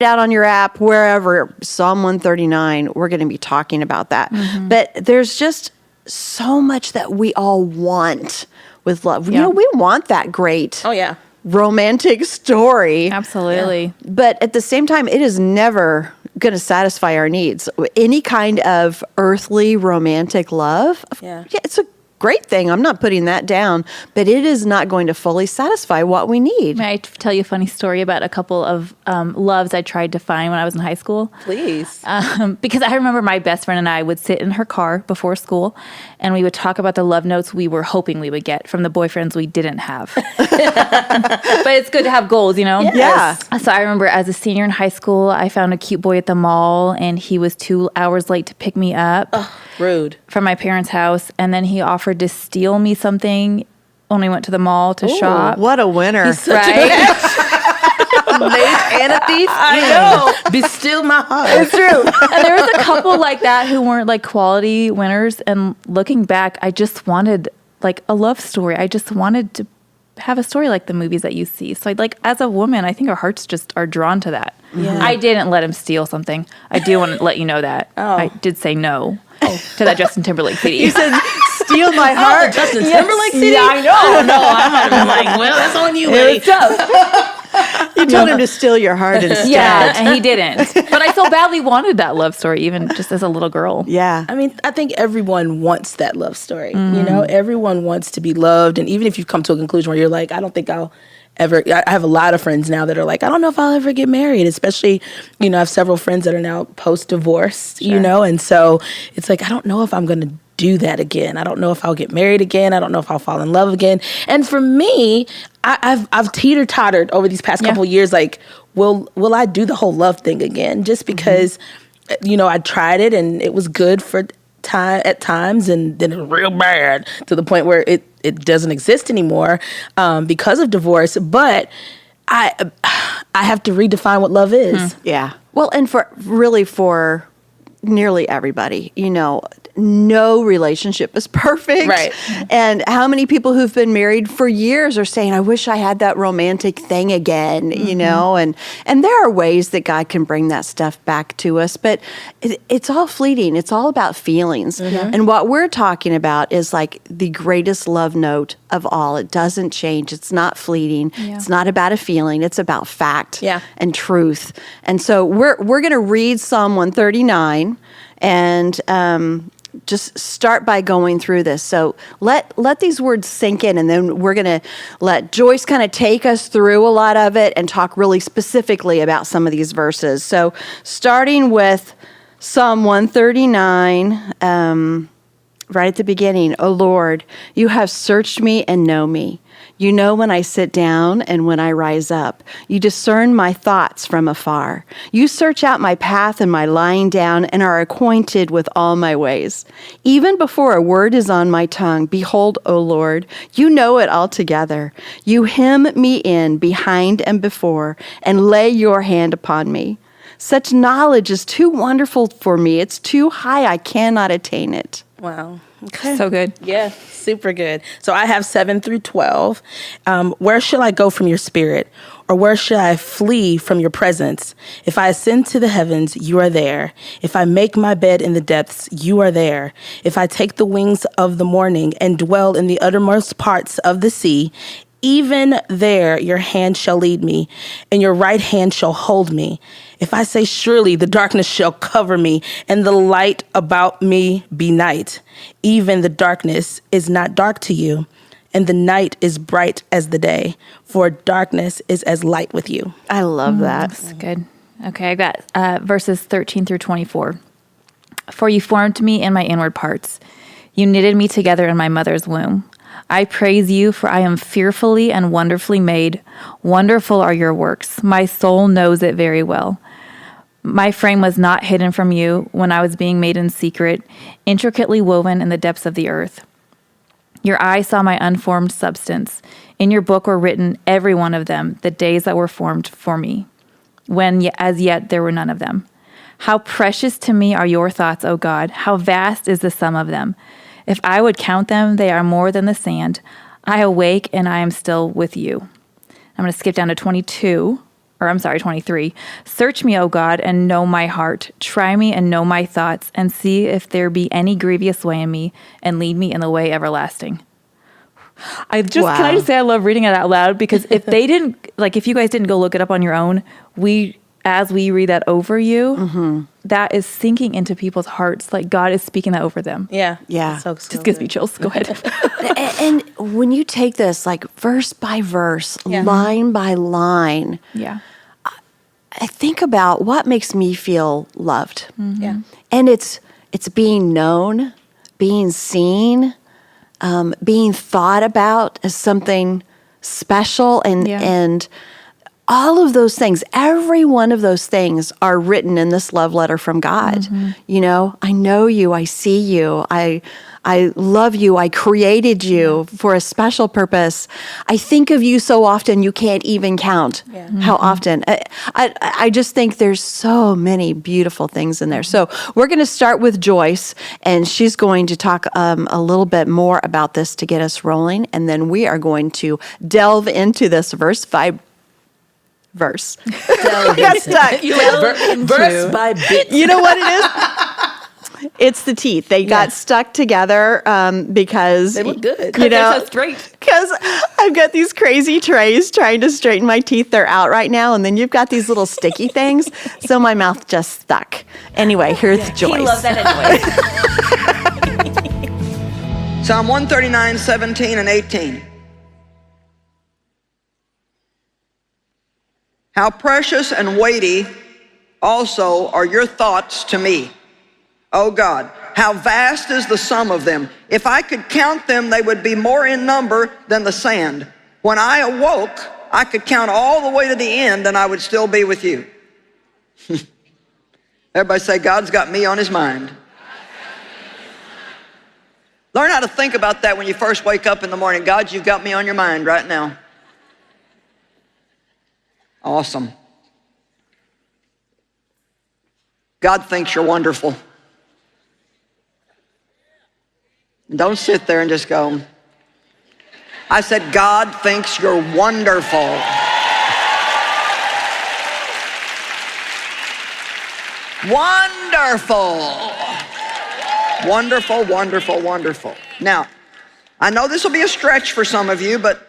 out on your app, wherever, Psalm 139, we're going to be talking about that. Mm-hmm. But there's just so much that we all want with love. Yeah. You know, we want that great romantic story. Absolutely. Yeah. But at the same time, it is never going to satisfy our needs. Any kind of earthly romantic love, it's a great thing. I'm not putting that down, but it is not going to fully satisfy what we need. May I tell you a funny story about a couple of loves I tried to find when I was in high school? Please. Because I remember my best friend and I would sit in her car before school, and we would talk about the love notes we were hoping we would get from the boyfriends we didn't have. But it's good to have goals, you know? Yes. Yeah. So I remember as a senior in high school, I found a cute boy at the mall, and he was 2 hours late to pick me up. Rude. From my parents' house, and then he offered to steal me something when we went to the mall to shop. What a winner. He's such a mage and a thief. I know. Be still my heart. It's true. And there was a couple like that who weren't like quality winners, and looking back, I just wanted like a love story. I just wanted to have a story like the movies that you see. So like as a woman, I think our hearts just are drawn to that. Yeah. I didn't let him steal something. I do want to let you know that. I did say no to that Justin Timberlake CD. You said, steal my heart. Justin Timberlake CD? Yeah, I know. Oh, no, I might have been like, well, that's on you, Eddie. You told him to steal your heart instead. Yeah, and he didn't. But I so badly wanted that love story, even just as a little girl. Yeah. I mean, I think everyone wants that love story. You know, everyone wants to be loved. And even if you've come to a conclusion where you're like, I don't think I'll ever, I have a lot of friends now that are like, I don't know if I'll ever get married, especially, you know, I have several friends that are now post-divorce, you know, and so it's like, I don't know if I'm going to do that again. I don't know if I'll get married again. I don't know if I'll fall in love again. And for me, I've teeter-tottered over these past couple of years, like, will I do the whole love thing again? Just because, you know, I tried it and it was good for at times, and then it was real bad to the point where it doesn't exist anymore because of divorce. But I have to redefine what love is. Yeah. Well, and for nearly everybody, you know, no relationship is perfect. Right. And how many people who've been married for years are saying, I wish I had that romantic thing again, you know, and there are ways that God can bring that stuff back to us, but it's all fleeting. It's all about feelings. And what we're talking about is like the greatest love note of all. It doesn't change. It's not fleeting. Yeah. It's not about a feeling. It's about fact and truth. And so we're going to read Psalm 139 and just start by going through this. So let these words sink in, and then we're going to let Joyce kind of take us through a lot of it and talk really specifically about some of these verses. So starting with Psalm 139, right at the beginning, O Lord, you have searched me and know me. You know when I sit down and when I rise up. You discern my thoughts from afar. You search out my path and my lying down and are acquainted with all my ways. Even before a word is on my tongue, behold, O Lord, you know it altogether. You hem me in behind and before and lay your hand upon me. Such knowledge is too wonderful for me. It's too high. I cannot attain it. Wow. Okay. So good. Yeah, super good. So I have 7 through 12. Where shall I go from your spirit? Or where shall I flee from your presence? If I ascend to the heavens, you are there. If I make my bed in the depths, you are there. If I take the wings of the morning and dwell in the uttermost parts of the sea, even there your hand shall lead me, and your right hand shall hold me. If I say, surely the darkness shall cover me, and the light about me be night. Even the darkness is not dark to you, and the night is bright as the day, for darkness is as light with you. I love that. That's good. Okay, I got verses 13 through 24. For you formed me in my inward parts. You knitted me together in my mother's womb. I praise you, for I am fearfully and wonderfully made. Wonderful are your works. My soul knows it very well. My frame was not hidden from you when I was being made in secret, intricately woven in the depths of the earth. Your eye saw my unformed substance. In your book were written, every one of them, the days that were formed for me, when as yet there were none of them. How precious to me are your thoughts, O God! How vast is the sum of them! If I would count them, they are more than the sand. I awake and I am still with you. I'm going to skip down to 22. 23. Search me, O God, and know my heart. Try me and know my thoughts, and see if there be any grievous way in me, and lead me in the way everlasting. Can I just say I love reading it out loud, because if you guys didn't go look it up on your own, as we read that over you, that is sinking into people's hearts. Like God is speaking that over them. Yeah. Just gives me chills. Go ahead. And when you take this like verse by verse, line by line, I think about what makes me feel loved. Yeah. And it's being known, being seen, being thought about as something special, and all of those things, every one of those things are written in this love letter from God. You know, I know you, I see you, I love you, I created you for a special purpose. I think of you so often you can't even count how often. I just think there's so many beautiful things in there. So we're going to start with Joyce, and she's going to talk a little bit more about this to get us rolling, and then we are going to delve into this verse by verse. I got stuck. Verse by bit. You know what it is? It's the teeth. They got stuck together because They look good. You know, They're so straight. because I've got these crazy trays trying to straighten my teeth. They're out right now, and then you've got these little sticky things, so my mouth just stuck. Anyway, here's Joyce. He loves that anyway. Psalm 139, 17 and 18. How precious and weighty also are your thoughts to me, O God. How vast is the sum of them. If I could count them, they would be more in number than the sand. When I awoke, I could count all the way to the end, and I would still be with you. Everybody say, God's got me on his mind. Learn how to think about that when you first wake up in the morning. God, you've got me on your mind right now. Awesome. God thinks you're wonderful. Don't sit there and just go. I said, God thinks you're wonderful. Wonderful. Wonderful, wonderful, wonderful. Now, I know this will be a stretch for some of you, but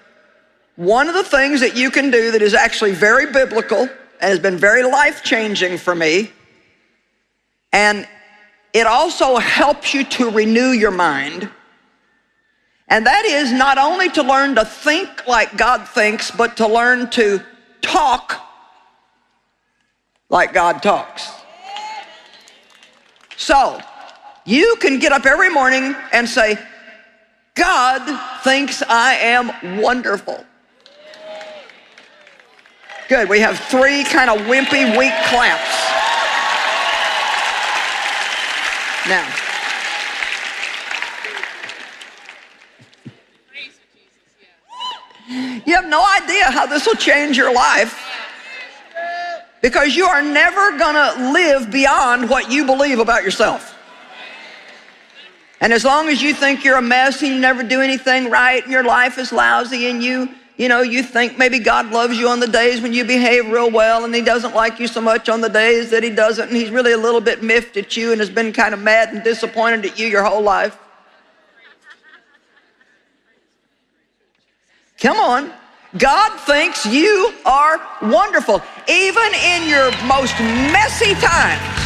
one of the things that you can do that is actually very biblical and has been very life-changing for me, and it also helps you to renew your mind, and that is not only to learn to think like God thinks, but to learn to talk like God talks. So, you can get up every morning and say, God thinks I am wonderful. Good, we have 3 kind of wimpy, weak claps. Now, you have no idea how this will change your life, because you are never gonna live beyond what you believe about yourself. And as long as you think you're a mess and you never do anything right and your life is lousy, and you think maybe God loves you on the days when you behave real well, and he doesn't like you so much on the days that he doesn't, and he's really a little bit miffed at you and has been kind of mad and disappointed at you your whole life. Come on. God thinks you are wonderful, even in your most messy times.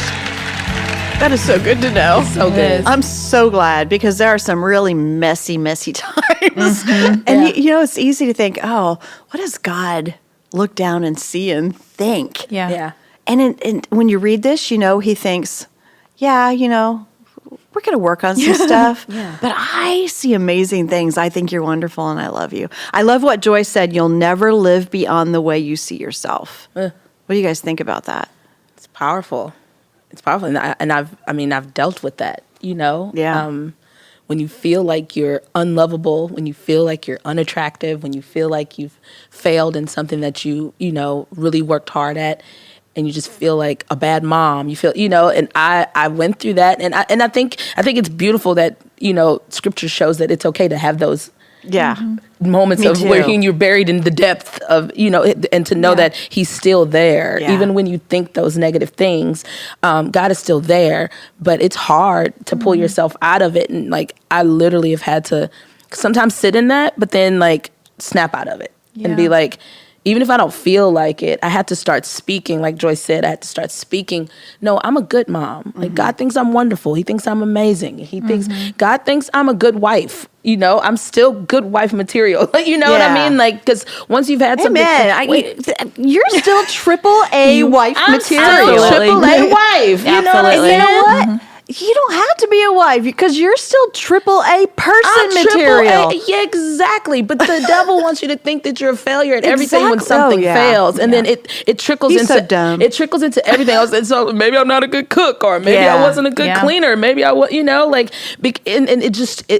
That is so good to know. So good. I'm so glad, because there are some really messy times. And you know, it's easy to think, oh, what does God look down and see and think? Yeah. And when you read this, he thinks, we're going to work on some stuff. But I see amazing things. I think you're wonderful, and I love you. I love what Joyce said, you'll never live beyond the way you see yourself. What do you guys think about that? It's powerful. It's powerful, and I've dealt with that. Yeah. When you feel like you're unlovable, when you feel like you're unattractive, when you feel like you've failed in something that you really worked hard at, and you just feel like a bad mom. You feel, and I went through that, and I think it's beautiful that Scripture shows that it's okay to have those Yeah. moments Me of too. where you're buried in the depth of, and to know that he's still there, Yeah. even when you think those negative things, God is still there, but it's hard to pull yourself out of it. And like, I literally have had to sometimes sit in that, but then like snap out of it and be Yeah. like, even if I don't feel like it, I had to start speaking. Like Joyce said, I had to start speaking. No, I'm a good mom. Like God thinks I'm wonderful. He thinks I'm amazing. He thinks God thinks I'm a good wife. I'm still good wife material. You know what I Yeah. mean? Like, because once you've had something, You're still triple A wife I'm material. still triple A wife. You know what I Absolutely. You mean? know what? You don't have to be a wife because you're still triple A person I'm material. triple A. Yeah, exactly. But the devil wants you to think that you're a failure at everything when Exactly. something Oh, yeah. fails, and then it trickles He's into so dumb. it trickles into everything else. And so maybe I'm not a good cook, or maybe I Yeah. wasn't a good Yeah. cleaner. Maybe I was, and it just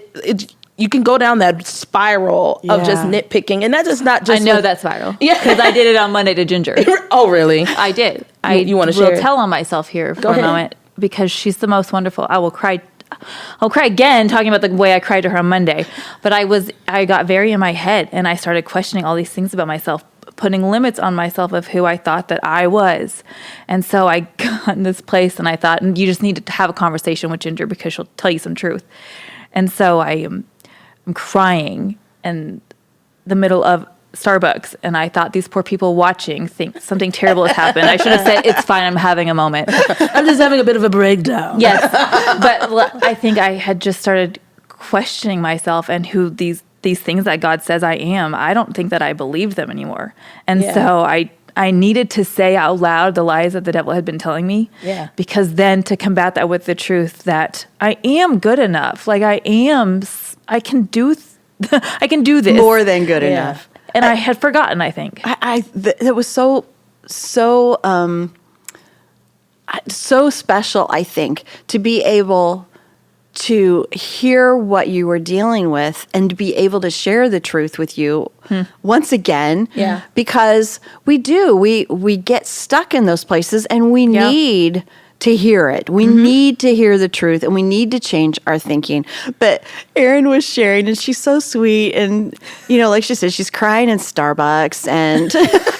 you can go down that spiral of just Yeah. nitpicking, and that's just not just. I know that spiral. Yeah. Because I did it on Monday to Ginger. Oh, really? I did. You wanna will share it? tell on myself here for ahead. a moment because she's the most wonderful. I will cry. I'll cry again talking about the way I cried to her on Monday. But I got very in my head and I started questioning all these things about myself, putting limits on myself of who I thought that I was. And so I got in this place and I thought, you just need to have a conversation with Ginger because she'll tell you some truth. And so I'm crying in the middle of Starbucks, and I thought these poor people watching think something terrible has happened. I should have said, it's fine, I'm having a moment. I'm just having a bit of a breakdown. Yes, but I think I had just started questioning myself and who these things that God says I am. I don't think that I believed them anymore. And so I needed to say out loud the lies that the devil had been telling me. Yeah. Because then to combat that with the truth that I am good enough. Like I can do this. More than good enough. And I had forgotten, I think. It was so so special, I think, to be able to hear what you were dealing with and to be able to share the truth with you once again. Yeah. Because we get stuck in those places and we Yeah. need to hear it. We need to hear the truth and we need to change our thinking. But Erin was sharing and she's so sweet and, like she said, she's crying in Starbucks and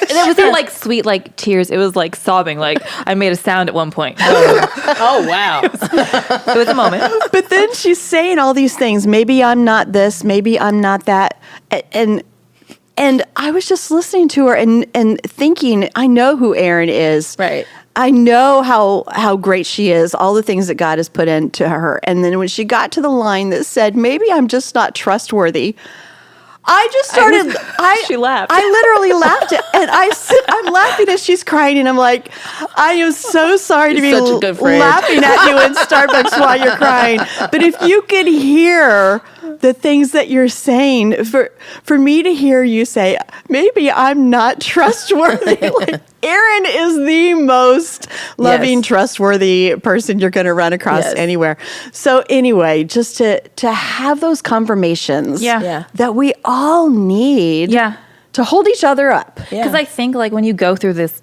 And it wasn't like sweet, like tears. It was like sobbing. Like I made a sound at one point. Oh, wow. It was a moment. but then she's saying all these things. Maybe I'm not this, maybe I'm not that. And I was just listening to her and thinking, I know who Erin is. Right. I know how great she is, all the things that God has put into her. And then when she got to the line that said, maybe I'm just not trustworthy, I just started, She laughed. I literally laughed and I'm laughing as she's crying and I'm like, I am so sorry to be You're such a good friend. laughing at you in Starbucks while you're crying. But if you could hear the things that you're saying, for me to hear you say, maybe I'm not trustworthy. Like, Erin is the most loving, Yes. trustworthy person you're going to run across Yes. anywhere. So anyway, just to have those confirmations Yeah. that we all need Yeah. to hold each other up. Yeah. Because I think like when you go through this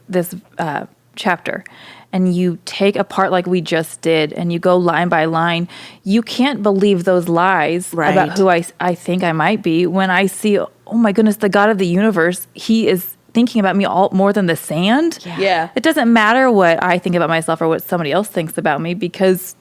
chapter and you take apart like we just did and you go line by line, you can't believe those lies Right. about who I think I might be when I see, oh my goodness, the God of the universe, he is thinking about me all more than the sand. Yeah. It doesn't matter what I think about myself or what somebody else thinks about me because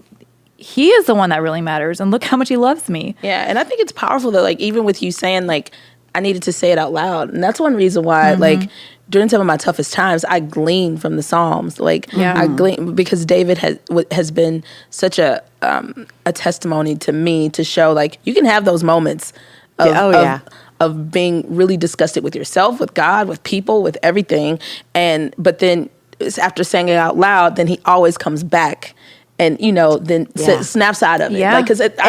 he is the one that really matters. And look how much he loves me. Yeah, and I think it's powerful that, like, even with you saying, like, I needed to say it out loud. And that's one reason why, like, during some of my toughest times, I glean from the Psalms. Like, I glean because David has been such a testimony to me to show, like, you can have those moments of being really disgusted with yourself, with God, with people, with everything. But then it's after saying it out loud, then he always comes back and, then snaps out of it. Yeah. Like, cause Yet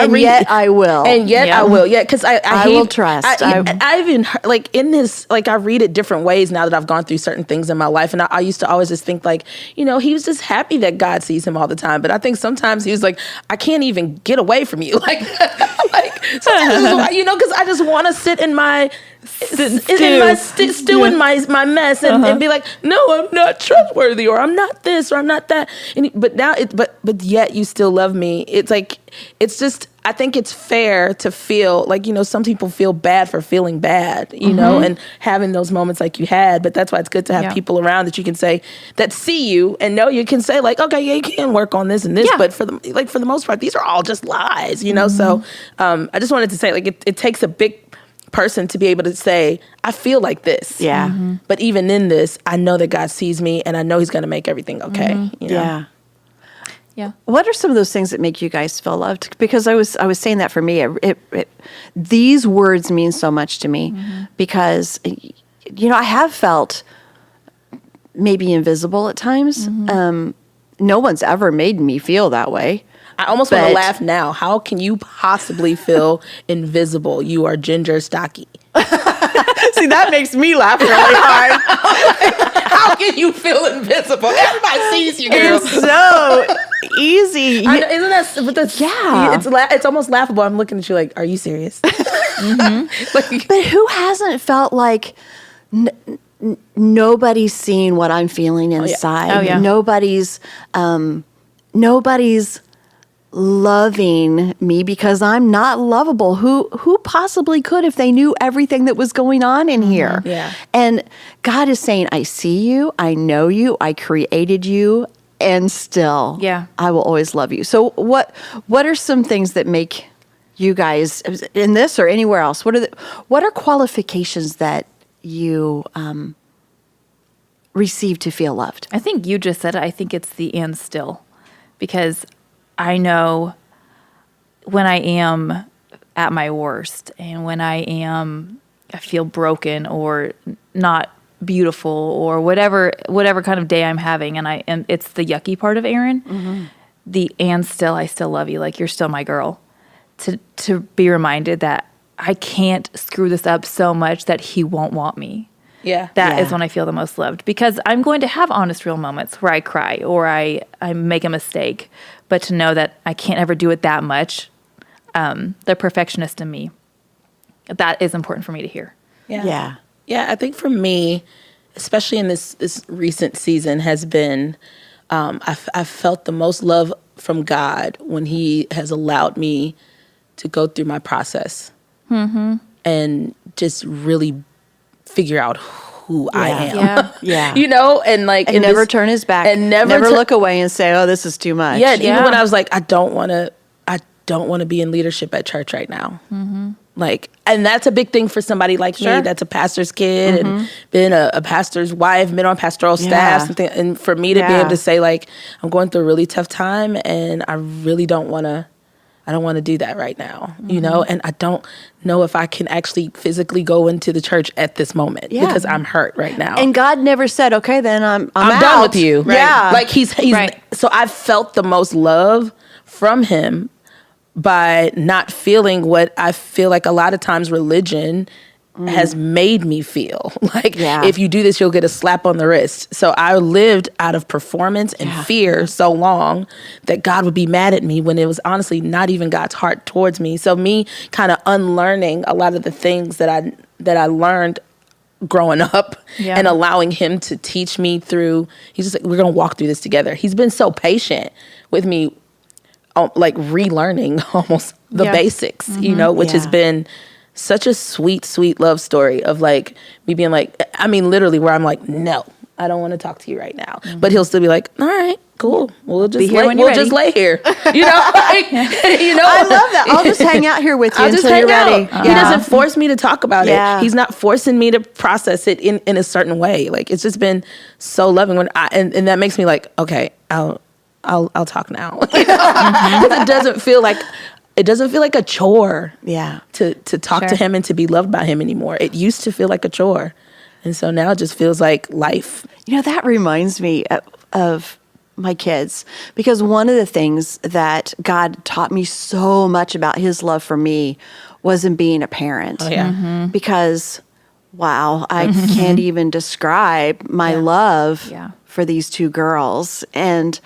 I will. And yet Yeah. I will. Yeah. Cause I will trust. I even heard, like, in this, like, I read it different ways now that I've gone through certain things in my life. And I used to always just think, like, he was just happy that God sees him all the time. But I think sometimes he was like, I can't even get away from you. Like, sometimes, cause I just want to sit in my stew in my mess and be like, no, I'm not trustworthy, or I'm not this, or I'm not that. But now but yet you still love me. It's like, it's just, I think it's fair to feel like, some people feel bad for feeling bad, you know, and having those moments like you had. But that's why it's good to have people around that you can say, that see you and know you can say like, okay, yeah, you can work on this and this. But for the most part, these are all just lies, you know? So I just wanted to say, like, it takes a big person to be able to say, I feel like this. Yeah. But even in this, I know that God sees me and I know he's going to make everything okay. You know? Yeah. Yeah. What are some of those things that make you guys feel loved? Because I was saying that for me, these words mean so much to me because, I have felt maybe invisible at times. No one's ever made me feel that way. I almost want to laugh now. How can you possibly feel invisible? You are ginger stocky. See, that makes me laugh really hard. How can you feel invisible? Everybody sees you, girl. It's so easy. I know, isn't that? But that's, it's almost laughable. I'm looking at you like, are you serious? But who hasn't felt like nobody's seeing what I'm feeling inside? Oh, yeah. Nobody's loving me because I'm not lovable. Who possibly could if they knew everything that was going on in here? Yeah. And God is saying, I see you, I know you, I created you, and still I will always love you. So what are some things that make you guys, in this or anywhere else, what are qualifications that you receive to feel loved? I think you just said it. I think it's the and still, because I know when I am at my worst and when I feel broken or not beautiful or whatever kind of day I'm having, and it's the yucky part of Aaron, the and still, I still love you, like you're still my girl. To be reminded that I can't screw this up so much that he won't want me. Yeah. That is when I feel the most loved, because I'm going to have honest, real moments where I cry or I make a mistake, but to know that I can't ever do it that much, the perfectionist in me, that is important for me to hear. Yeah. Yeah, I think for me, especially in this recent season, has been, I've felt the most love from God when he has allowed me to go through my process and just really figure out who I am. Yeah. You know, and like, And never turn his back. And never look away and say, oh, this is too much. Yeah, even when I was like, I don't want to be in leadership at church right now. Like, and that's a big thing for somebody like me that's a pastor's kid and been a pastor's wife, been on pastoral staff, and for me to be able to say, like, I'm going through a really tough time and I really don't want to do that right now, you know? And I don't know if I can actually physically go into the church at this moment because I'm hurt right now. And God never said, okay, then I'm done with you. Right. Yeah. Like he's so I've felt the most love from him by not feeling what I feel like a lot of times religion has made me feel. Like, if you do this, you'll get a slap on the wrist. So I lived out of performance and fear so long that God would be mad at me when it was honestly not even God's heart towards me. So me kind of unlearning a lot of the things that I learned growing up and allowing him to teach me through, he's just like, we're going to walk through this together. He's been so patient with me, like relearning almost the basics, you know, which has been such a sweet, sweet love story of like me being like, I mean, literally where I'm like, no, I don't want to talk to you right now. But he'll still be like, all right, cool. We'll just just lay here. You know, like, you know, I love that. I'll just hang out here with you until you're ready. He doesn't force me to talk about it. He's not forcing me to process it in a certain way. Like, it's just been so loving when and that makes me like, okay, I'll talk now. You know? 'Cause it doesn't feel like a chore. To talk to him and to be loved by him anymore. It used to feel like a chore. And so now it just feels like life. You know, that reminds me of my kids, because one of the things that God taught me so much about his love for me was in being a parent. Oh, yeah. Because, wow, I can't even describe my love for these two girls. And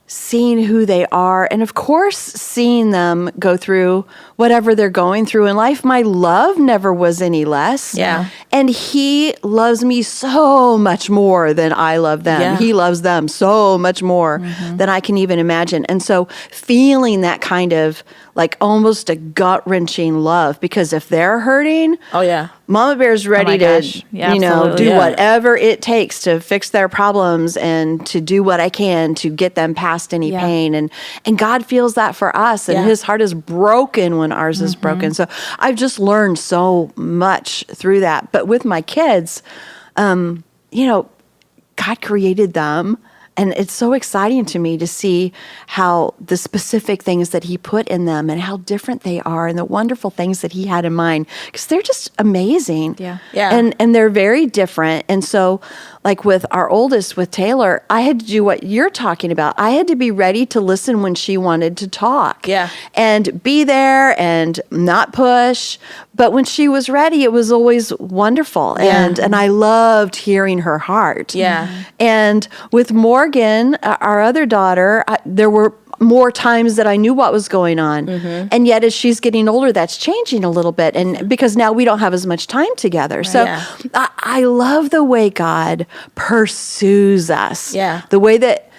seeing who they are, and of course, seeing them go through whatever they're going through in life. My love never was any less. Yeah. And he loves me so much more than I love them. Yeah. He loves them so much more than I can even imagine. And so feeling that kind of like almost a gut-wrenching love, because if they're hurting, Oh, yeah. Mama Bear's ready gosh. to, Yeah, do absolutely. Yeah. whatever it takes to fix their problems and to do what I can to get them past any Yeah. pain. And God feels that for us, and Yeah. his heart is broken when ours is broken. So I've just learned so much through that. But with my kids, God created them. And it's so exciting to me to see how the specific things that he put in them and how different they are and the wonderful things that he had in mind, because they're just amazing. Yeah. Yeah. And they're very different. And so like with our oldest, with Taylor, I had to do what you're talking about. I had to be ready to listen when she wanted to talk. Yeah. And be there and not push. But when she was ready, it was always wonderful. Yeah. And I loved hearing her heart. Yeah. And with Morgan, our other daughter, there were more times that I knew what was going on. And yet as she's getting older, that's changing a little bit. And because now we don't have as much time together. So Yeah. I love the way God pursues us. Yeah. The way that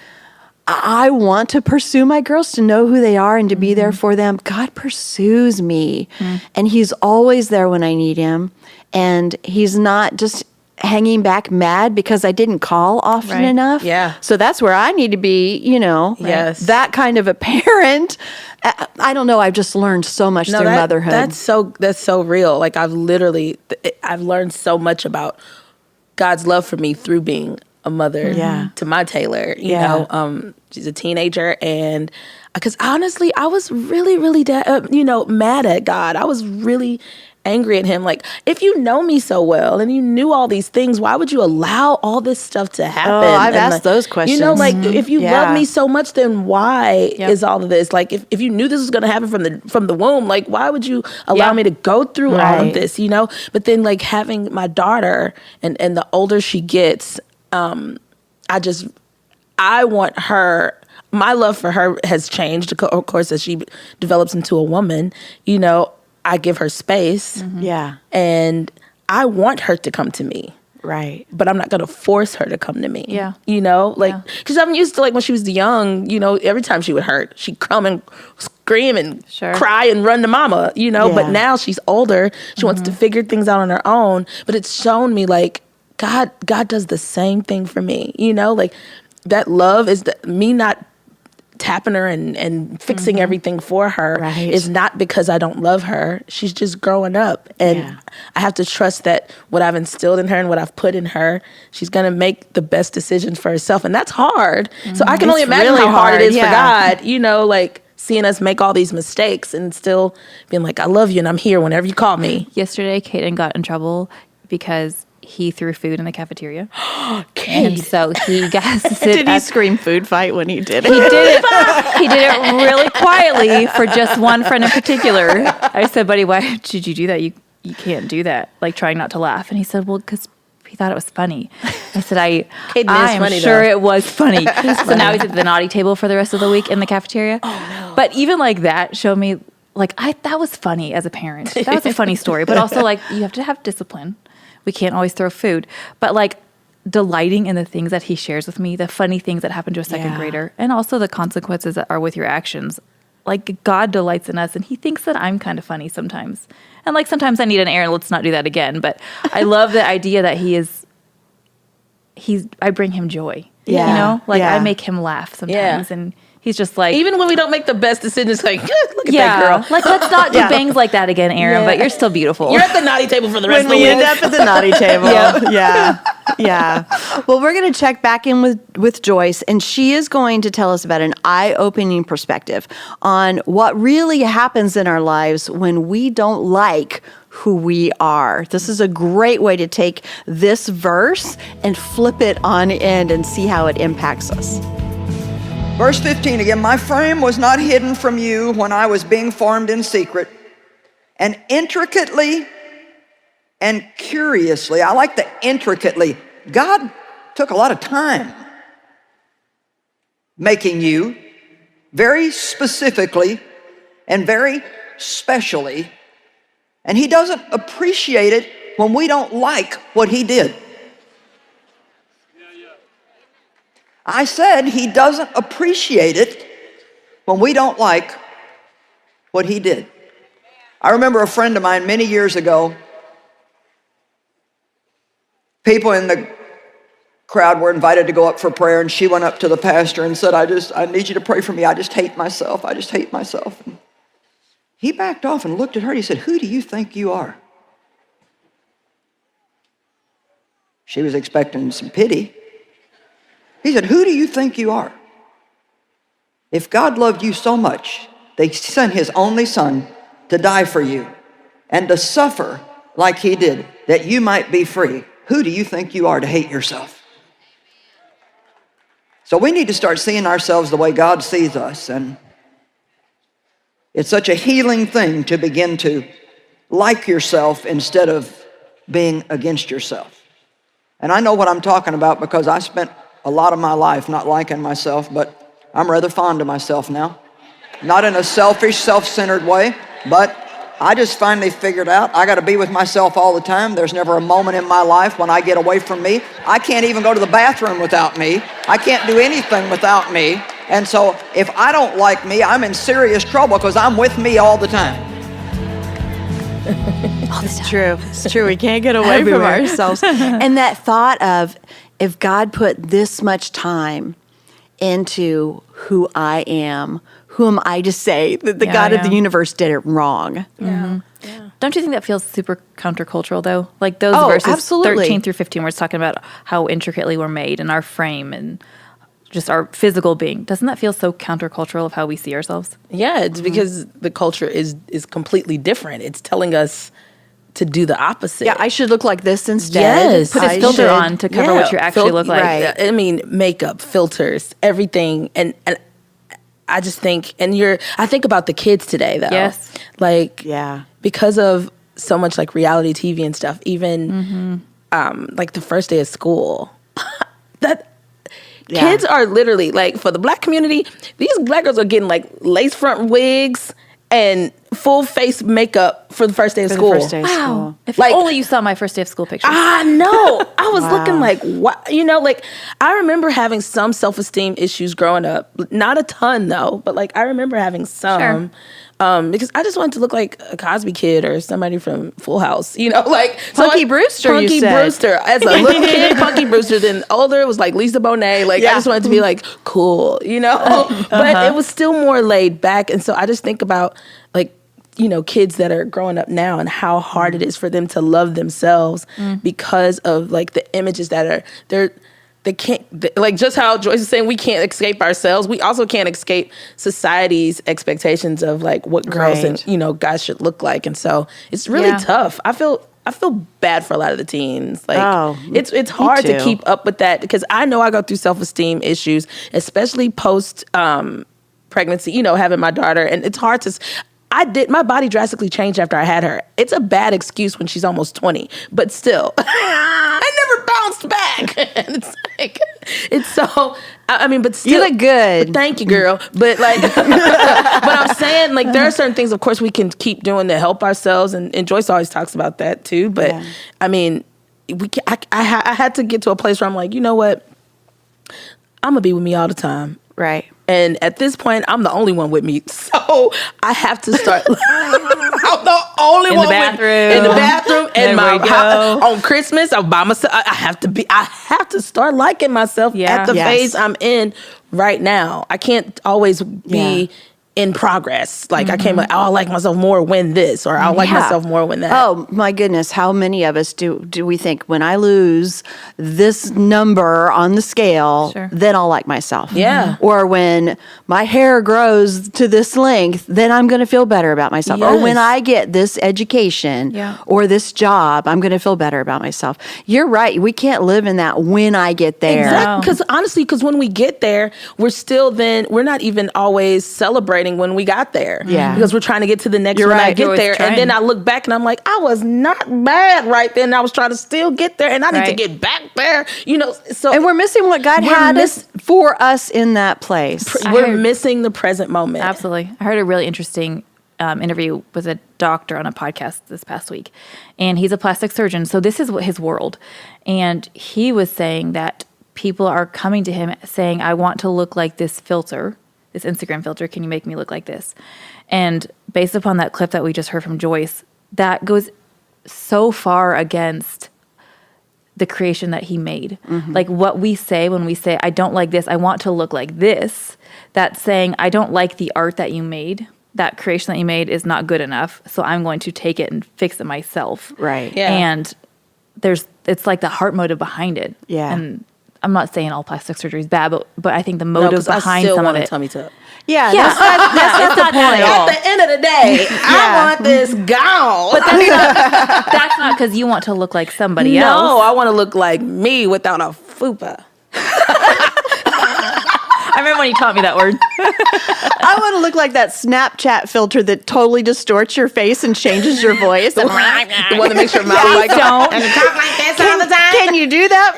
I want to pursue my girls, to know who they are and to be there for them. God pursues me. And he's always there when I need him. And he's not just hanging back mad because I didn't call often Right. enough. Yeah. So that's where I need to be, Yes. that kind of a parent. I don't know. I've just learned so much through motherhood. That's so real. Like I've learned so much about God's love for me through being a mother to my Taylor. You know, she's a teenager, and because honestly, I was really, really, mad at God. I was really angry at him. Like, if you know me so well and you knew all these things, why would you allow all this stuff to happen? I've And, asked those questions. If you Yeah. love me so much, then why Yep. is all of this? Like, if you knew this was going to happen from the womb, like, why would you allow me to go through all Right. of this? But then like having my daughter, and the older she gets, I want her. My love for her has changed, of course, as she develops into a woman. I give her space. Yeah. And I want her to come to me. Right. But I'm not going to force her to come to me. Yeah. Because I'm used to, like, when she was young, every time she would hurt, she'd come and scream and Sure. cry and run to mama, But now she's older. She wants to figure things out on her own. But it's shown me, like, God does the same thing for me. Like, that love is me not tapping her and fixing everything for her Right. is not because I don't love her. She's just growing up. And Yeah. I have to trust that what I've instilled in her and what I've put in her, she's going to make the best decisions for herself. And that's hard. So I can only It's imagine really how hard it is hard, for God, like seeing us make all these mistakes and still being like, I love you and I'm here whenever you call me. Yesterday, Kaden got in trouble because he threw food in the cafeteria. Okay. And so he got to sit Did he at scream food fight when he did it? He did it. He did it really quietly for just one friend in particular. I said, "Buddy, why did you do that? You can't do that." Like trying not to laugh. And he said, "Well, because he thought it was funny." I said, "I am funny, sure though. it was funny." So now he's at the naughty table for the rest of the week in the cafeteria. Oh no! But even like that showed me, like that was funny as a parent. That was a funny story. But also like you have to have discipline. We can't always throw food, but like delighting in the things that he shares with me, the funny things that happen to a second grader, and also the consequences that are with your actions. Like God delights in us, and he thinks that I'm kind of funny sometimes. And like sometimes I need an Aaron, let's not do that again. But I love the idea that I bring him joy. Yeah. I make him laugh sometimes, and he's just like, Even when we don't make the best decisions, like, look at that girl. like let's not do bangs like that again, Aaron. But you're still beautiful. You're at the naughty table for the rest When of the we week. end up at the naughty table. Yeah. Well, we're going to check back in with Joyce, and she is going to tell us about an eye-opening perspective on what really happens in our lives when we don't like who we are. This is a great way to take this verse and flip it on end and see how it impacts us. Verse 15 again, my frame was not hidden from you when I was being formed in secret, and intricately and curiously, I like the intricately, God took a lot of time. making you very specifically and very specially, and he doesn't appreciate it when we don't like what he did. I said he doesn't appreciate it when we don't like what he did. I remember a friend of mine many years ago, people in the crowd were invited to go up for prayer, and she went up to the pastor and said, I need you to pray for me. I just hate myself. I just hate myself. And he backed off and looked at her and he said, who do you think you are? She was expecting some pity. He said, who do you think you are? If God loved you so much, they sent his only son to die for you and to suffer like he did, that you might be free. Who do you think you are to hate yourself? So we need to start seeing ourselves the way God sees us. And it's such a healing thing to begin to like yourself instead of being against yourself. And I know what I'm talking about because I spent a lot of my life not liking myself, but I'm rather fond of myself now. Not in a selfish, self-centered way, but I just finally figured out I got to be with myself all the time. There's never a moment in my life when I get away from me. I can't even go to the bathroom without me. I can't do anything without me. And so if I don't like me, I'm in serious trouble because I'm with me all the time. It's true. It's true. We can't get away from ourselves. And that thought of, if God put this much time into who I am, who am I to say that the God of the universe did it wrong? Yeah. Don't you think that feels super countercultural, though? Like those verses absolutely. 13 through 15, where it's talking about how intricately we're made and our frame and just our physical being. Doesn't that feel so countercultural of how we see ourselves? Yeah, it's because the culture is completely different. It's telling us to do the opposite. Yeah, I should look like this instead. Yes. Put this filter on to cover what you actually look like. Right. I mean, makeup, filters, everything. And I just think, I think about the kids today, though. Yes. Like, Yeah. because of so much like reality TV and stuff, even like the first day of school, kids are literally like, for the black community, these black girls are getting like lace front wigs and full face makeup for the first day of school. The first day of school. If Like- only you saw my first day of school pictures. I know. I was looking like, what? You know, like, I remember having some self-esteem issues growing up. Not a ton, though, but like, I remember having some. Because I just wanted to look like a Cosby kid or somebody from Full House, you know, like Punky Brewster, you Punky said. Brewster. As a little kid, Punky Brewster. Then older, it was like Lisa Bonet. Like, I just wanted to be like cool, you know. But it was still more laid back, and so I just think about like, you know, kids that are growing up now and how hard it is for them to love themselves because of like the images that are they can't, like just how Joyce is saying, we can't escape ourselves. We also can't escape society's expectations of like what girls and, you know, guys should look like. And so it's really tough. I feel bad for a lot of the teens. Like it's hard to keep up with that because I know I go through self-esteem issues, especially post pregnancy, you know, having my daughter. And it's hard to, my body drastically changed after I had her. It's a bad excuse when she's almost 20, but still, I never bounced back. And it's like, it's so, I mean, but still. You look good. Thank you, girl. But like, but I'm saying like, there are certain things, of course, we can keep doing to help ourselves. And Joyce always talks about that too. But I mean, I had to get to a place where I'm like, you know what? I'm gonna be with me all the time. Right. And at this point, I'm the only one with me. So I have to start. I'm the only one in the bathroom. In my house. On Christmas, I'm by myself. I have to start liking myself at the phase I'm in right now. I can't always be in progress. Like I can't be like, oh, I like myself more when this, or I'll like myself more when that. Oh my goodness, how many of us do we think when I lose this number on the scale, then I'll like myself? Yeah. Or when my hair grows to this length, then I'm going to feel better about myself. Or when I get this education or this job, I'm going to feel better about myself. You're right. We can't live in that when I get there. Exactly. Because honestly, when we get there, we're not even always celebrating happening when we got there. Yeah. Because we're trying to get to the next You're when I right. get You're there. always And then I trying. look back and I'm like, I was not bad right then. I was trying to still get there and I need to Right. get back there. So And we're missing what God We're had us for us in that place. we're heard- missing the present moment. Absolutely. I heard a really interesting interview with a doctor on a podcast this past week, and he's a plastic surgeon. So this is what his world. And he was saying that people are coming to him saying, I want to look like this filter, this Instagram filter. Can you make me look like this? And based upon that clip that we just heard from Joyce, that goes so far against the creation that he made. Like what we say when we say, I don't like this, I want to look like this, that's saying, I don't like the art that you made. That creation that you made is not good enough, so I'm going to take it and fix it myself. Right. Yeah. And it's like the heart motive behind it. Yeah. And I'm not saying all plastic surgery is bad, but I think the No, motive 'cause I behind still some of want a it. tummy tuck. Yeah, Yeah. that's not It's the not that point. at all. At the end of the day, I want this gone. But that's not because you want to look like somebody No, else. I want to look like me without a fupa. I remember when you taught me that word. I want to look like that Snapchat filter that totally distorts your face and changes your voice. The one that makes your mouth like don't. and talk like this all the time. Can you do that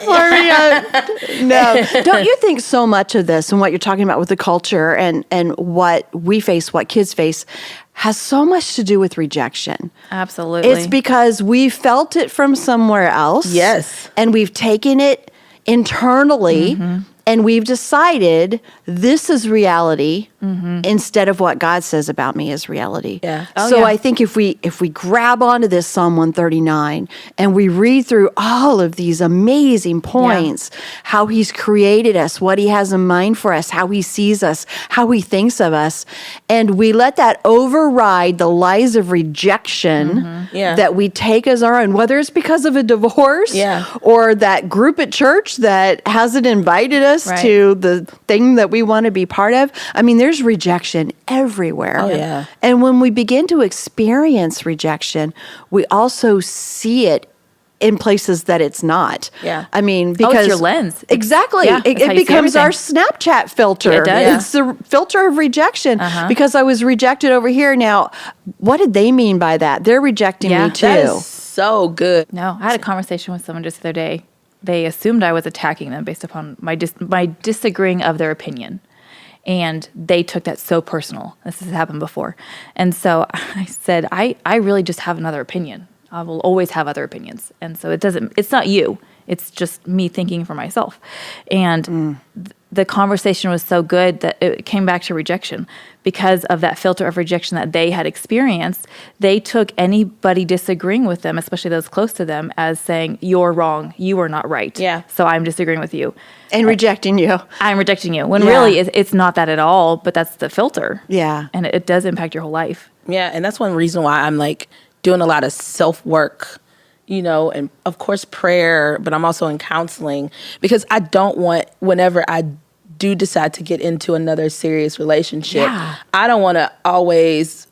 for me? No. Don't you think so much of this and what you're talking about with the culture and what we face, what kids face, has so much to do with rejection? Absolutely. It's because we felt it from somewhere else. Yes. And we've taken it internally and we've decided this is reality instead of what God says about me is reality. Yeah. So yeah. I think if we grab onto this Psalm 139 and we read through all of these amazing points, how he's created us, what he has in mind for us, how he sees us, how he thinks of us, and we let that override the lies of rejection Yeah. that we take as our own, whether it's because of a divorce Yeah. or that group at church that hasn't invited us Right. to the thing that we want to be part of. I mean, there's rejection everywhere. Oh, yeah. And when we begin to experience rejection, we also see it in places that it's not. Yeah. I mean, Oh, because it's your lens. Exactly. Yeah, it that's how you see becomes our everything. Snapchat filter. It does. It's the filter of rejection because I was rejected over here. Now, what did they mean by that? They're rejecting Yeah. me too. That is so good. No, I had a conversation with someone just the other day. They assumed I was attacking them based upon my disagreeing of their opinion. And they took that so personal. This has happened before. And so I said, I really just have another opinion. I will always have other opinions. And so it's not you. It's just me thinking for myself. And the conversation was so good that it came back to rejection. Because of that filter of rejection that they had experienced, they took anybody disagreeing with them, especially those close to them, as saying, you're wrong, you are not right. Yeah. So I'm disagreeing with you. And rejecting you. I'm rejecting you. When Yeah. really it's not that at all, but that's the filter. Yeah. And it does impact your whole life. Yeah, and that's one reason why I'm like doing a lot of self-work, and of course prayer, but I'm also in counseling because I don't want, whenever I do decide to get into another serious relationship, Yeah. I don't want to always,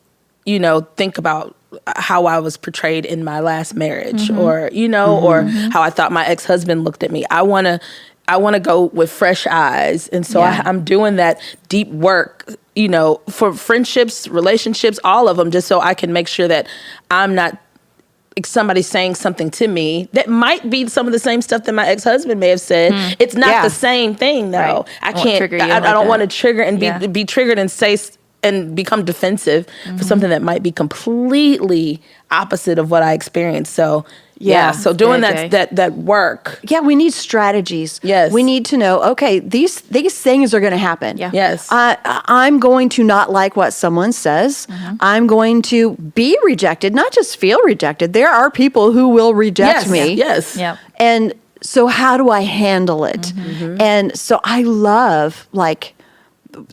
think about how I was portrayed in my last marriage or, or how I thought my ex-husband looked at me. I want to go with fresh eyes. And so Yeah. I'm doing that deep work, for friendships, relationships, all of them, just so I can make sure that I'm not somebody saying something to me that might be some of the same stuff that my ex-husband may have said. It's not Yeah. the same thing though. Right. I Won't can't, trigger you I like don't that. want to trigger and Yeah. be triggered and say and become defensive for something that might be completely opposite of what I experienced. So Yeah. so doing Okay. that work. Yeah, we need strategies. Yes. We need to know, okay, these things are going to happen. Yeah. Yes. I'm going to not like what someone says. I'm going to be rejected, not just feel rejected. There are people who will reject Yes. me. Yes. Yeah. And so how do I handle it? And so I love like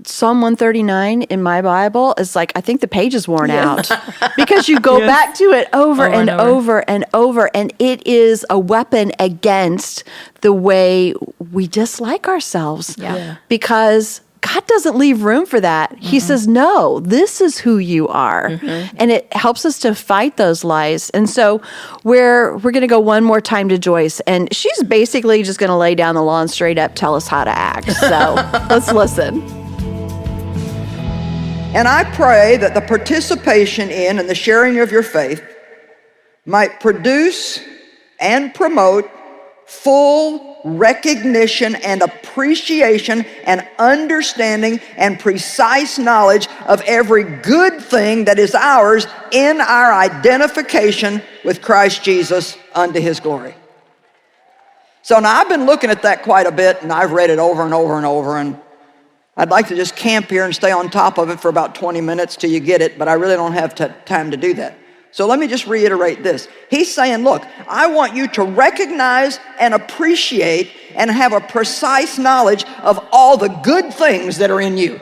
Psalm 139 in my Bible is like, I think the page is worn out because you go back to it over and over and over. And it is a weapon against the way we dislike ourselves. Yeah. Because God doesn't leave room for that. He says, no, this is who you are. And it helps us to fight those lies. And so we're going to go one more time to Joyce. And she's basically just going to lay down the law and straight up tell us how to act. So let's listen. And I pray that the participation in and the sharing of your faith might produce and promote full recognition and appreciation and understanding and precise knowledge of every good thing that is ours in our identification with Christ Jesus unto his glory. So now I've been looking at that quite a bit, and I've read it over and over and over, and I'd like to just camp here and stay on top of it for about 20 minutes till you get it, but I really don't have time to do that. So let me just reiterate this. He's saying, look, I want you to recognize and appreciate and have a precise knowledge of all the good things that are in you.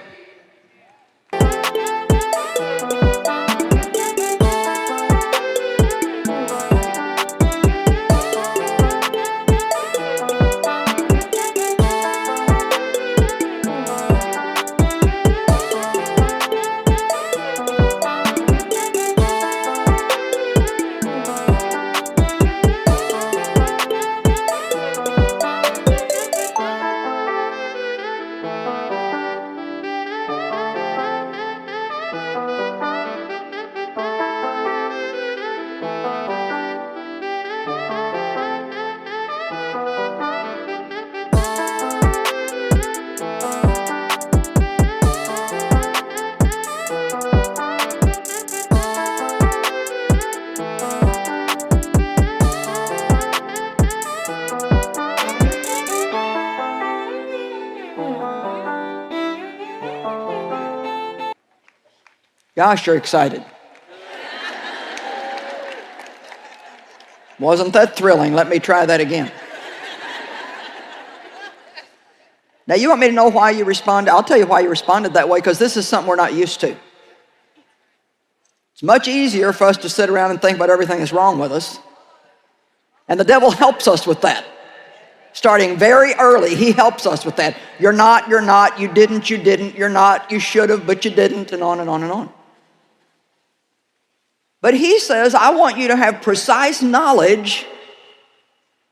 Gosh, you're excited. Wasn't that thrilling? Let me try that again. Now, you want me to know why you responded? I'll tell you why you responded that way, because this is something we're not used to. It's much easier for us to sit around and think about everything that's wrong with us. And the devil helps us with that. Starting very early, he helps us with that. You're not, you didn't, you're not, you should have, but you didn't, and on and on and on. But he says, I want you to have precise knowledge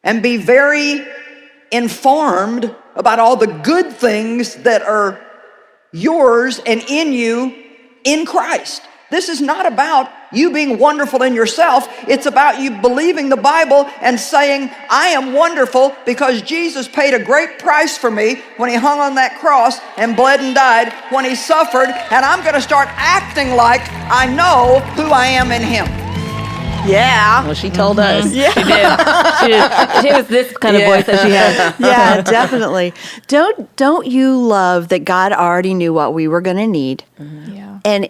and be very informed about all the good things that are yours and in you in Christ. This is not about you being wonderful in yourself. It's about you believing the Bible and saying, I am wonderful because Jesus paid a great price for me when he hung on that cross and bled and died, when he suffered, and I'm going to start acting like I know who I am in him. Yeah. Well, she told us. Yeah. She did. She was this kind of voice that she had. Yeah, definitely. Don't you love that God already knew what we were going to need? Yeah. And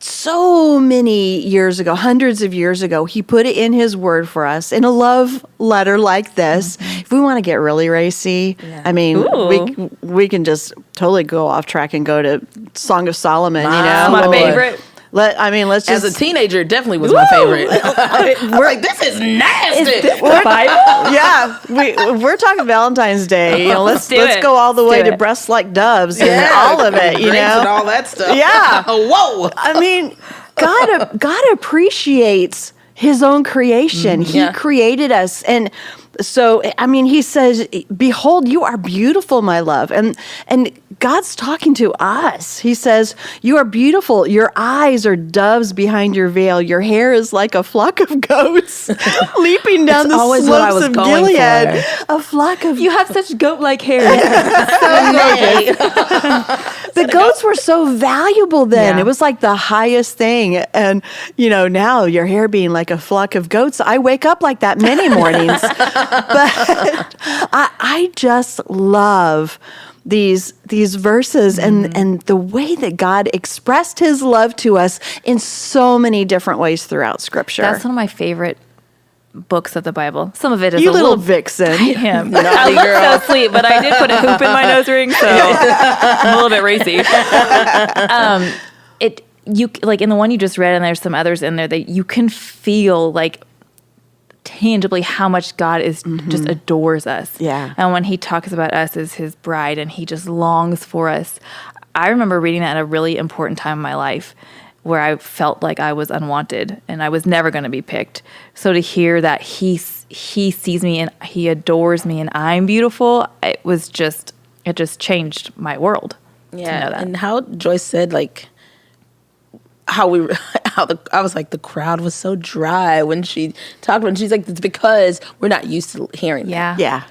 so many years ago, hundreds of years ago, he put it in his word for us in a love letter like this. If we want to get really racy, I mean, we can just totally go off track and go to Song of Solomon, you know? My favorite. Let's just... As a teenager, it definitely was my favorite. We're like, this is nasty. Is this the Bible? Yeah, we're talking Valentine's Day. You know, let's do it. go all the way do to it. breasts like doves and all of it. You Grapes know, and all that stuff. Yeah. Whoa. I mean, God appreciates his own creation. He created us, and so I mean, he says, "Behold, you are beautiful, my love," and God's talking to us. He says, "You are beautiful. Your eyes are doves behind your veil. Your hair is like a flock of goats leaping down the always what I was slopes of going Gilead." for. A flock of You have such goat-like hair. the goats were so valuable then. Yeah. It was like the highest thing. And, you know, now your hair being like a flock of goats, I wake up like that many mornings. But I just love these verses and the way that God expressed his love to us in so many different ways throughout Scripture. That's one of my favorite books of the Bible. Some of it is you a little little vixen. I am. I look so sweet, but I did put a hoop in my nose ring, so I'm a little bit racy. You like in the one you just read, and there's some others in there that you can feel like tangibly how much God is just adores us. Yeah. And when he talks about us as his bride and he just longs for us. I remember reading that at a really important time in my life where I felt like I was unwanted and I was never going to be picked. So to hear that he sees me and he adores me and I'm beautiful, it just changed my world. Yeah, to know that. and how Joyce said, like, how I was like, the crowd was so dry when she talked, and she's like, it's because we're not used to hearing that. Yeah.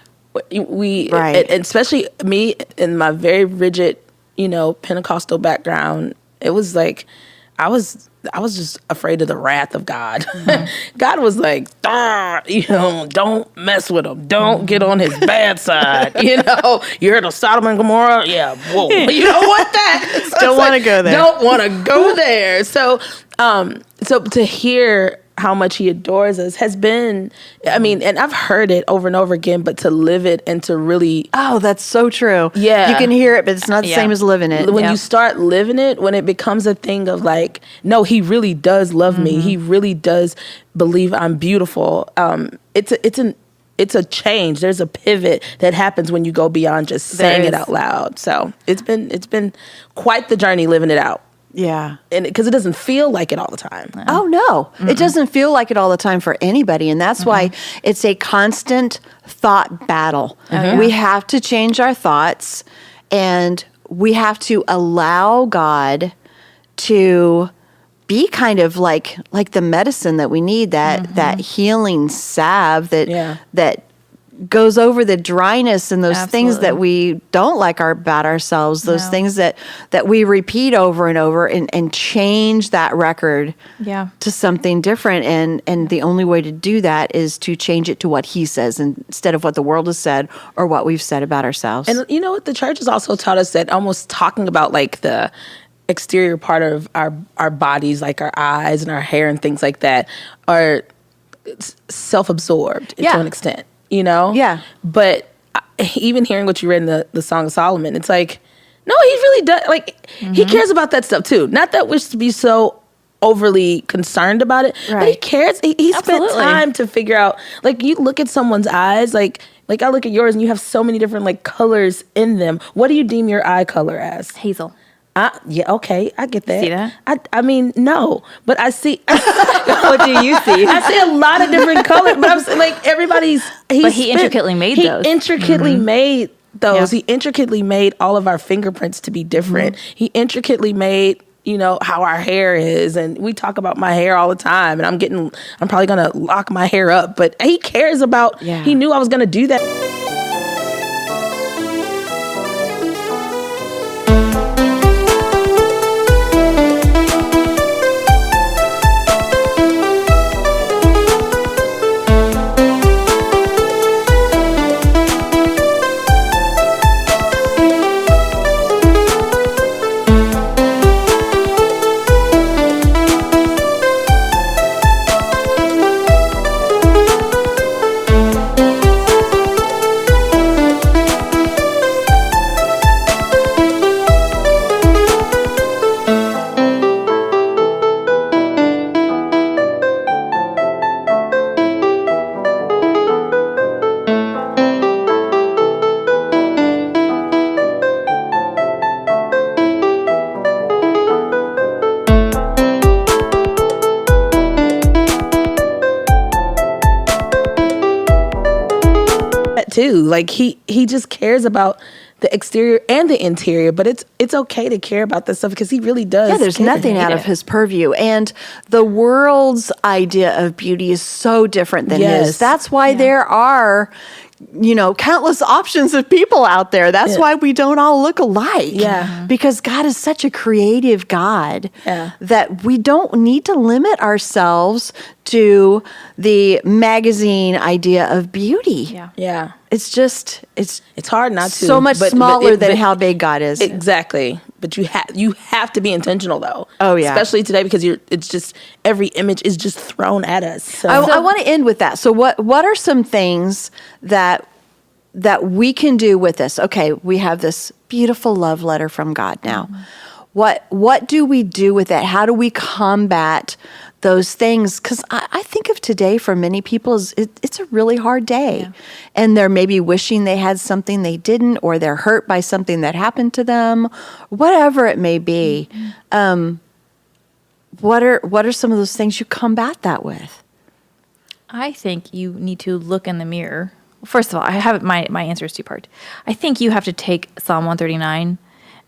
We Right. and especially me in my very rigid, Pentecostal background, it was like I was just afraid of the wrath of God. God was like, don't mess with him. Don't get on his bad side. You heard of Sodom and Gomorrah? Yeah, whoa. You don't want that. So Don't want to go there. Don't want to go there. So to hear how much he adores us has been, and I've heard it over and over again, but to live it and to really, Oh, that's so true. Yeah. You can hear it, but it's not the same as living it. when Yep. you start living it, when it becomes a thing of like, no, he really does love me. He really does believe I'm beautiful. It's a change. There's a pivot that happens when you go beyond just saying it is. out loud. So it's been quite the journey living it out. Yeah. And because it doesn't feel like it all the time. Oh, no. It doesn't feel like it all the time for anybody. And that's why it's a constant thought battle. We have to change our thoughts, and we have to allow God to be kind of like the medicine that we need, that healing salve that goes over the dryness and those things that we don't like about ourselves, those things that we repeat over and over, and change that record to something different. And the only way to do that is to change it to what he says instead of what the world has said or what we've said about ourselves. And you know what? The church has also taught us that almost talking about like the exterior part of our bodies, like our eyes and our hair and things like that, are self-absorbed to an extent. Yeah. But even hearing what you read in the Song of Solomon, it's like, no, he really does. Like, he cares about that stuff too. Not that we're to be so overly concerned about it, but he cares. He spent Absolutely. time to figure out, like, you look at someone's eyes, like I look at yours and you have so many different like colors in them. What do you deem your eye color as? Hazel. Yeah, okay, I get that. See that? I mean, no, but I see. What do you see? I see a lot of different colors, but I'm saying, like, everybody's. But he intricately made those. He intricately made those. He intricately made all of our fingerprints to be different. He intricately made, how our hair is, and we talk about my hair all the time. And I'm probably gonna lock my hair up, but he cares about. Yeah. He knew I was gonna do that. Too, like he just cares about the exterior and the interior, but it's okay to care about this stuff because he really does. Yeah, there's nothing out of his purview. And the world's idea of beauty is so different than his. That's why there are, countless options of people out there. That's why we don't all look alike. Yeah. Because God is such a creative God that we don't need to limit ourselves to the magazine idea of beauty. Yeah. It's just, it's hard not to. so much smaller than how big God is. Exactly. But you have to be intentional though. Oh, yeah. Especially today because it's just every image is just thrown at us. So. I want to end with that. So what are some things that we can do with this? Okay, we have this beautiful love letter from God now. Mm-hmm. What do we do with it? How do we combat those things? Because I think of today for many people, it's a really hard day. Yeah. And they're maybe wishing they had something they didn't, or they're hurt by something that happened to them, whatever it may be. Mm-hmm. What are some of those things you combat that with? I think you need to look in the mirror. First of all, I have my answer is two-part. I think you have to take Psalm 139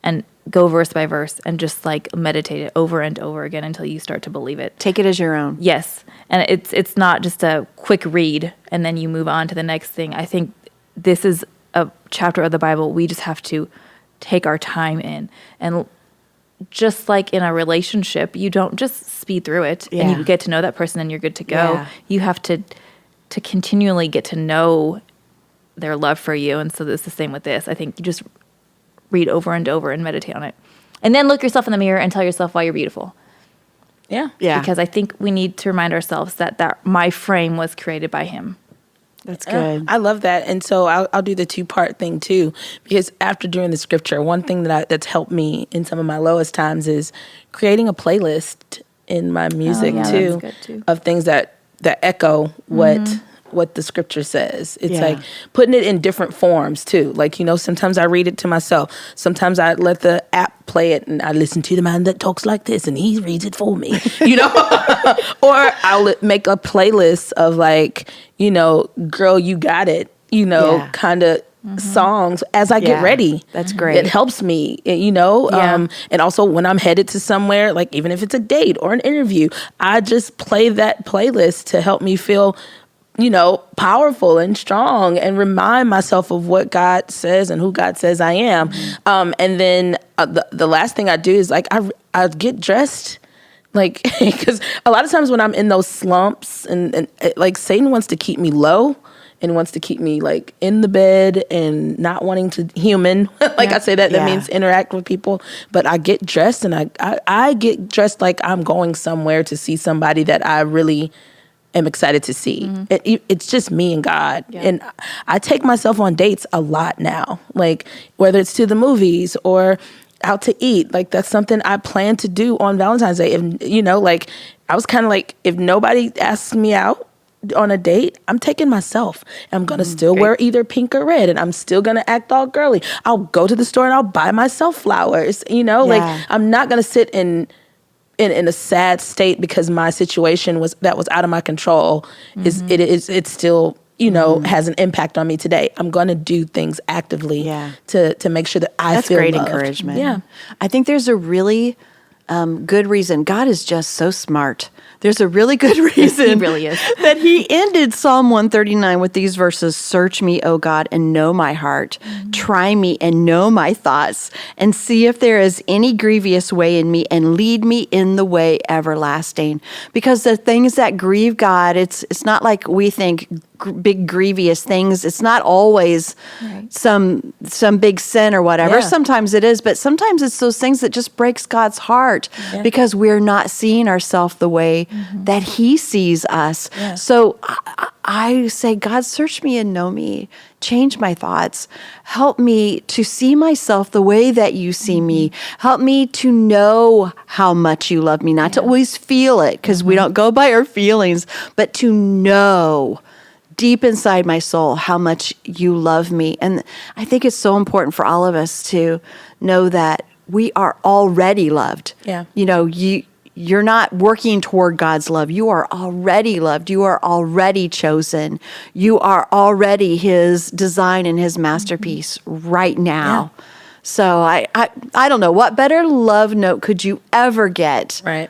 and go verse by verse and just like meditate it over and over again until you start to believe it. Take it as your own. Yes. And it's not just a quick read and then you move on to the next thing. I think this is a chapter of the Bible we just have to take our time in. And just like in a relationship, you don't just speed through it and you get to know that person and you're good to go. Yeah. You have to continually get to know their love for you. And so it's the same with this. I think you just read over and over and meditate on it. And then look yourself in the mirror and tell yourself why you're beautiful. Yeah. Yeah. Because I think we need to remind ourselves that my frame was created by him. That's good. I love that. And so I'll do the 2-part thing too, because after doing the scripture, one thing that's helped me in some of my lowest times is creating a playlist in my music yeah, too, that's good too. of things that echo what the scripture says. It's Yeah. like putting it in different forms too. Like, sometimes I read it to myself. Sometimes I let the app play it and I listen to the man that talks like this and he reads it for me, or I'll make a playlist of like, girl, you got it, Yeah. kind of songs as I get ready. That's great. It helps me, and also when I'm headed to somewhere, like even if it's a date or an interview, I just play that playlist to help me feel, powerful and strong and remind myself of what God says and who God says I am. And then the last thing I do is like, I get dressed. Like, because a lot of times when I'm in those slumps and like Satan wants to keep me low and wants to keep me like in the bed and not wanting to human. Like I say that means interact with people. But I get dressed and I get dressed like I'm going somewhere to see somebody that I really am excited to see. It's just me and God. Yeah. And I take myself on dates a lot now. Like whether it's to the movies or out to eat. Like that's something I plan to do on Valentine's Day. If, like I was kind of like, if nobody asks me out on a date, I'm taking myself. I'm going to still wear either pink or red and I'm still going to act all girly. I'll go to the store and I'll buy myself flowers, like I'm not going to sit in a sad state because my situation was out of my control. It's still, has an impact on me today. I'm going to do things actively to make sure that I feel great loved. encouragement. Yeah. I think there's a really good reason. God is just so smart. There's a really good reason He really is. that he ended Psalm 139 with these verses, "Search me, O God, and know my heart. Try me and know my thoughts, and see if there is any grievous way in me, and lead me in the way everlasting." Because the things that grieve God, it's not like we think big grievous things. It's not always some big sin or whatever. Yeah. Sometimes it is, but sometimes it's those things that just breaks God's heart because we're not seeing ourselves the way that he sees us. Yeah. So I say, God, search me and know me. Change my thoughts. Help me to see myself the way that you see me. Help me to know how much you love me, not to always feel it, because we don't go by our feelings, but to know deep inside my soul how much you love me. And I think it's so important for all of us to know that we are already loved. Yeah. You're not working toward God's love. You are already loved. You are already chosen. You are already his design and his masterpiece right now. So I don't know, what better love note could you ever get Right.